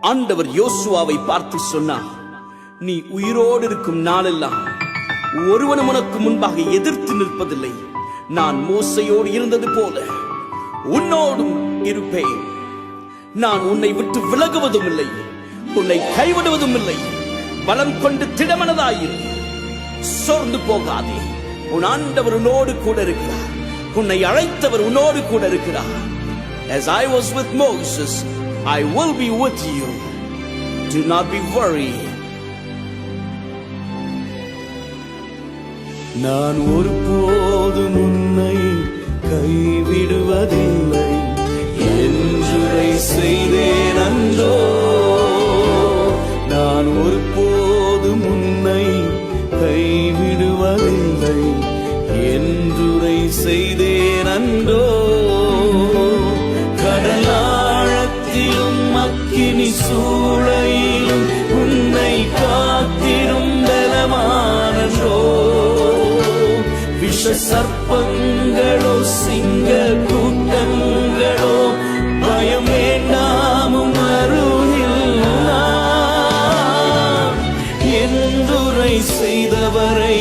ஆண்டவர் யோசுவாவை பார்த்து சொன்னார், நீ உயிரோடு இருக்கும் நாளெல்லாம் ஒருவனும் உனக்கு முன்பாக எதிர்த்து நிற்பதில்லை. நான் மோசையோடு இருந்தது போல உன்னோடும் இருப்பேன். நான் உன்னை விட்டு விலகுவதும் இல்லை, உன்னை கைவிடுவதும் இல்லை. பலம் கொண்டு திடமனதாயிரு, சோர்ந்து போகாதே. உன் ஆண்டவர் உன்னோடு கூட இருக்கிறார். உன்னை அழைத்தவர் உன்னோடு கூட இருக்கிறார். As I was with Moses, I will be with you. Do not be worried. நான் ஒருபோதும் உன்னை கைவிடுவதில்லை என்றுரை செய்தேன் அன்றோ. நான் ஒருபோதும் உன்னை கைவிடுவதில்லை என்றுரை செய்தேன் அன்றோ. கடலாழத்திலும் அக்கினி சூளையிலும் உன்னை காத்திடும் பலமானன்றோ. விஷ சர்ப்பங்களோ சிங்க கூட்டங்களோ பயம் வேண்டாமும் அருகில் என்றுரை செய்தவரை